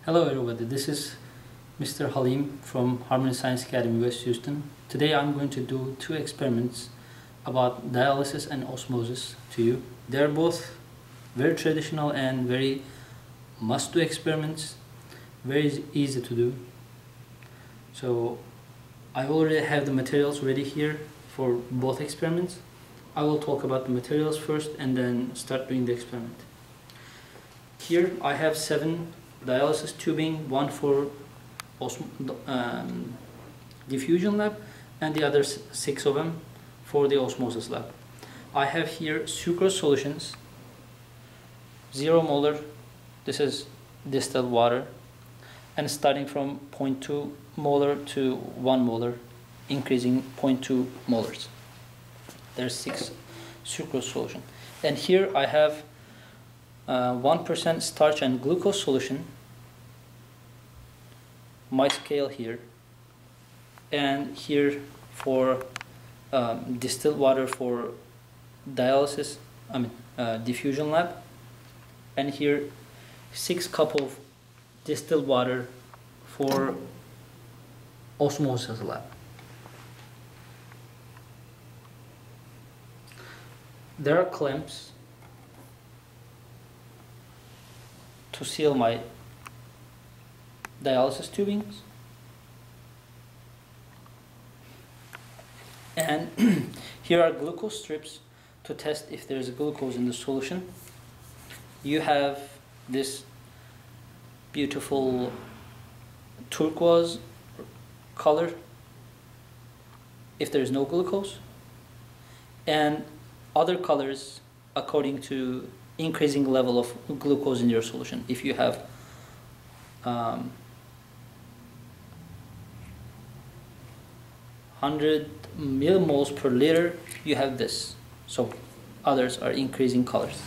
Hello everybody, this is Mr. Halim from Harmony Science Academy, West Houston. Today I'm going to do two experiments about dialysis and osmosis to you. They're both very traditional and very must-do experiments, very easy to do. So I already have the materials ready here for both experiments. I will talk about the materials first and then start doing the experiment. Here I have 7 dialysis tubing, one for diffusion lab and the other 6 of them for the osmosis lab. I have here sucrose solutions, 0 molar, this is distilled water, and starting from 0.2 molar to 1 molar, increasing 0.2 molars. There's 6 sucrose solution. And here I have 1% starch and glucose solution, my scale here, and here for distilled water for dialysis, diffusion lab, and here 6 cup of distilled water for osmosis lab. There are clamps to seal my dialysis tubings, and here are glucose strips to test if there is glucose in the solution. You have this beautiful turquoise color if there is no glucose, and other colors according to increasing level of glucose in your solution. If you have 100 millimoles per liter, you have this. So others are increasing colors.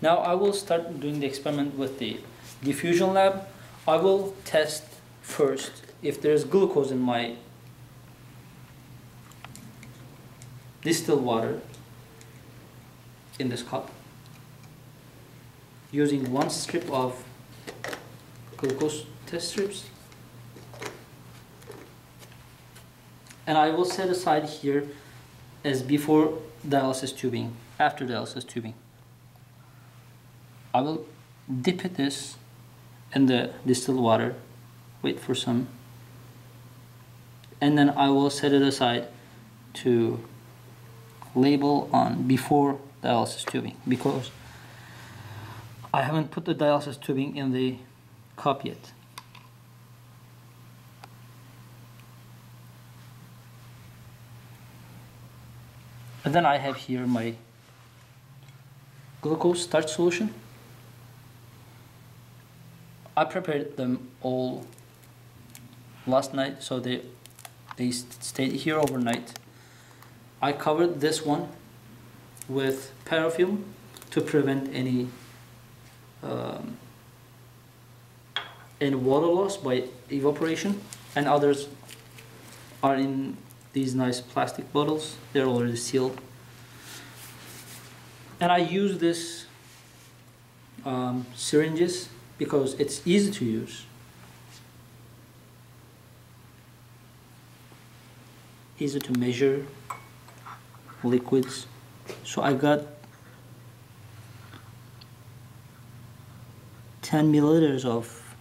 Now I will start doing the experiment with the diffusion lab. I will test first if there's glucose in my distilled water in this cup, using 1 strip of glucose test strips, and I will set aside here as before dialysis tubing, after dialysis tubing. I will dip this in the distilled water, wait for some, and then I will set it aside to label on before dialysis tubing, because I haven't put the dialysis tubing in the cup yet. And then I have here my glucose starch solution. I prepared them all last night, so they stayed here overnight. I covered this one with paraffin to prevent any water loss by evaporation, and others are in these nice plastic bottles. They're already sealed, and I use this syringes because it's easy to use, easy to measure liquids. So I got 10 milliliters of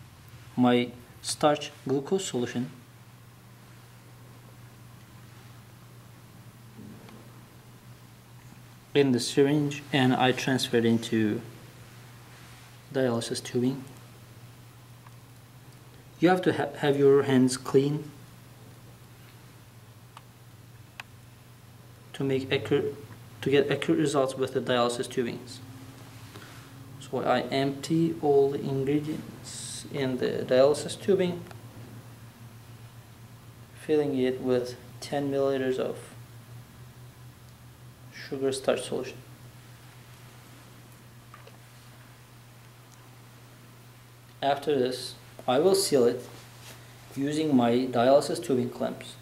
my starch glucose solution, in the syringe, and I transferred into dialysis tubing. You have to have your hands clean to get accurate results with the dialysis tubings. So I empty all the ingredients in the dialysis tubing, filling it with 10 milliliters of sugar starch solution. After this, I will seal it using my dialysis tubing clamps.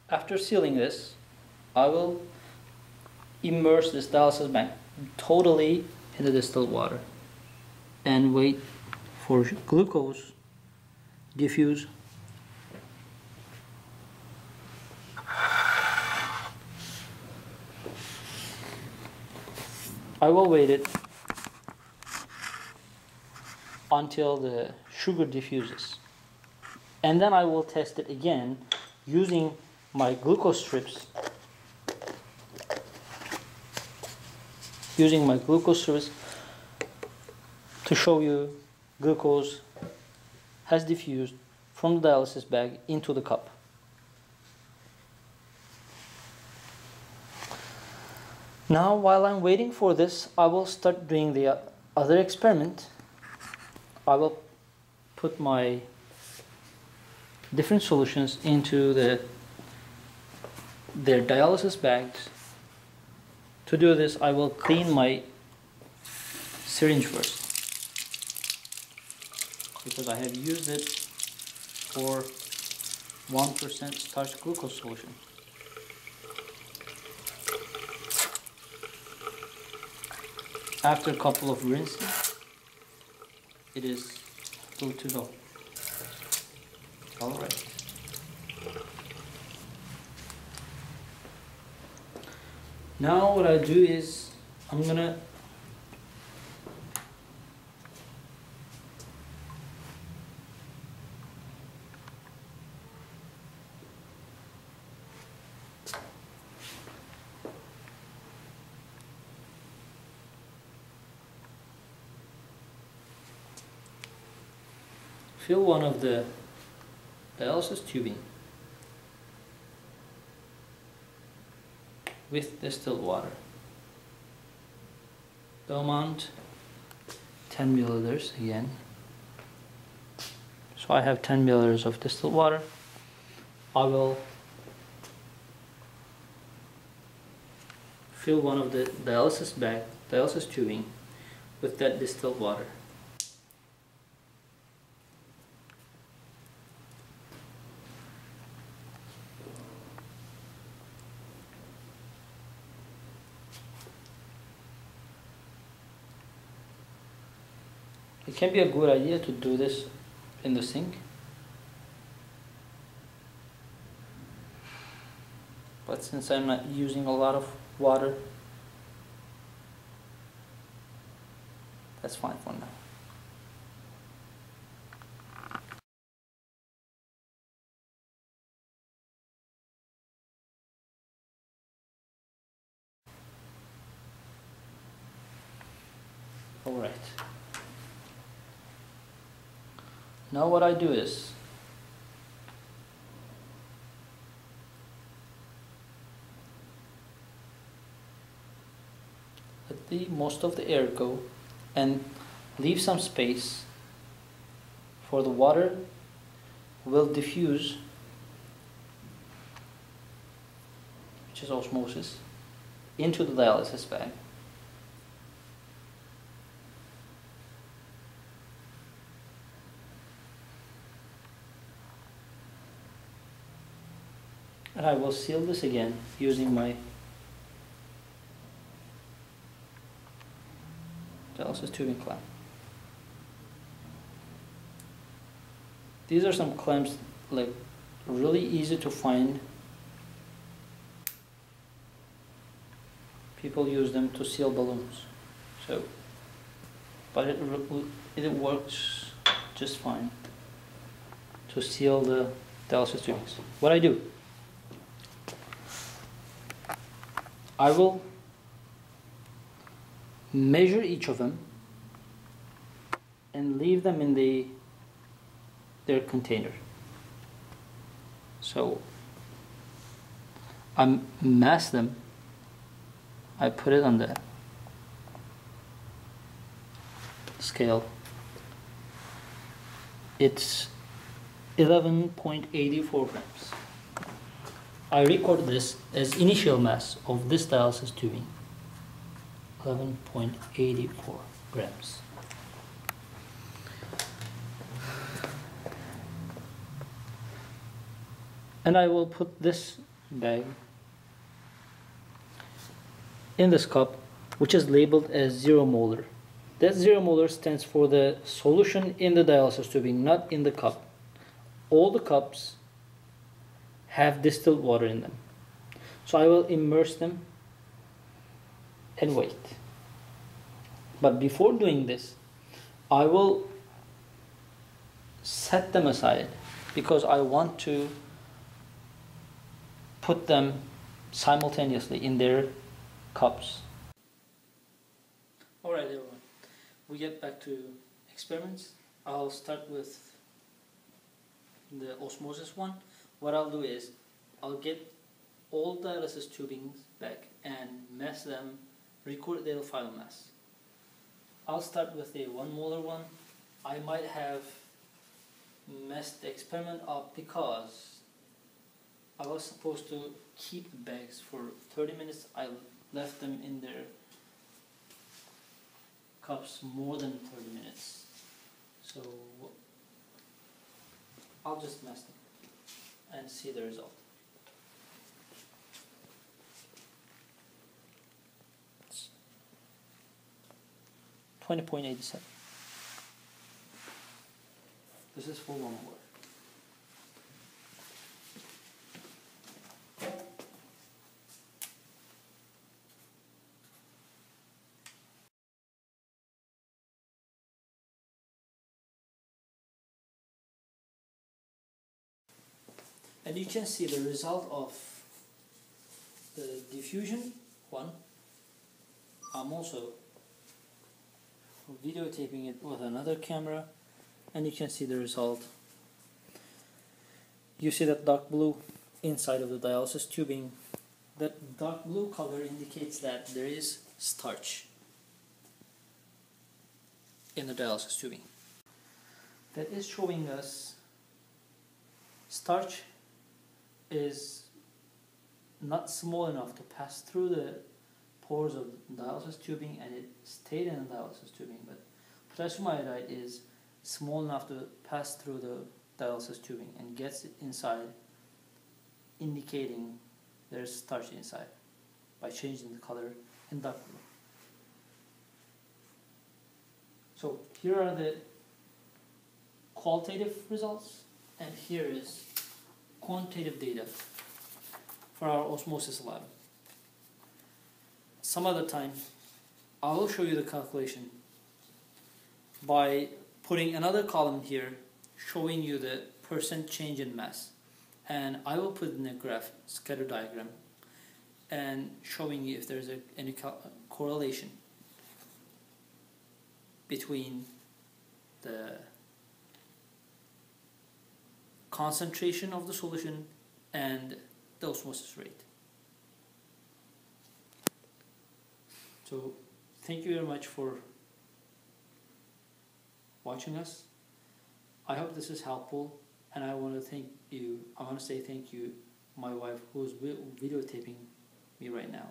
After sealing this, I will immerse this dialysis bag totally in the distilled water and wait for glucose diffuse. I will wait it until the sugar diffuses, and then I will test it again using my glucose strips. To show you glucose has diffused from the dialysis bag into the cup. Now, while I'm waiting for this, I will start doing the other experiment. I will put my different solutions into their dialysis bags. To do this, I will clean my syringe first, because I have used it for 1% starch glucose solution. After a couple of rinses, it is good to go. Alright. Now what I do is I'm gonna fill one of the dialysis tubing with distilled water. The amount 10 milliliters again. So I have 10 milliliters of distilled water. I will fill one of the dialysis tubing with that distilled water. It can be a good idea to do this in the sink, but since I'm not using a lot of water, that's fine for now. All right. Now what I do is let most of the air go and leave some space for the water will diffuse, which is osmosis, into the dialysis bag. And I will seal this again using my dialysis tubing clamp. These are some clamps like really easy to find. People use them to seal balloons. But it works just fine to seal the dialysis tubings. What I do, I will measure each of them and leave them in their container. So I mass them. I put it on the scale. It's 11.84 grams. I record this as initial mass of this dialysis tubing, 11.84 grams. And I will put this bag in this cup, which is labeled as 0 molar. That 0 molar stands for the solution in the dialysis tubing, not in the cup. All the cups have distilled water in them. So I will immerse them and wait. But before doing this, I will set them aside because I want to put them simultaneously in their cups. Alright everyone, we get back to experiments. I'll start with the osmosis one. What I'll do is I'll get all dialysis tubings back and mesh them, record their final mass. I'll start with the 1 molar one. I might have messed the experiment up because I was supposed to keep the bags for 30 minutes. I left them in their cups more than 30 minutes. So I'll just mess them and see the result. It's 20.87. This is for 1 molar. And you can see the result of the diffusion one. I'm also videotaping it with another camera, and you can see the result. You see that dark blue inside of the dialysis tubing. That dark blue color indicates that there is starch in the dialysis tubing. That is showing us starch is not small enough to pass through the pores of the dialysis tubing, and it stayed in the dialysis tubing, but potassium iodide is small enough to pass through the dialysis tubing and gets it inside, indicating there's starch inside by changing the color in dark blue. So here are the qualitative results, and here is quantitative data for our osmosis lab. Some other time I will show you the calculation by putting another column here showing you the percent change in mass, and I will put in a graph, scatter diagram, and showing you if there's any correlation between the concentration of the solution and the osmosis rate. So thank you very much for watching us. I hope this is helpful, and I want to say thank you my wife, who's videotaping me right now.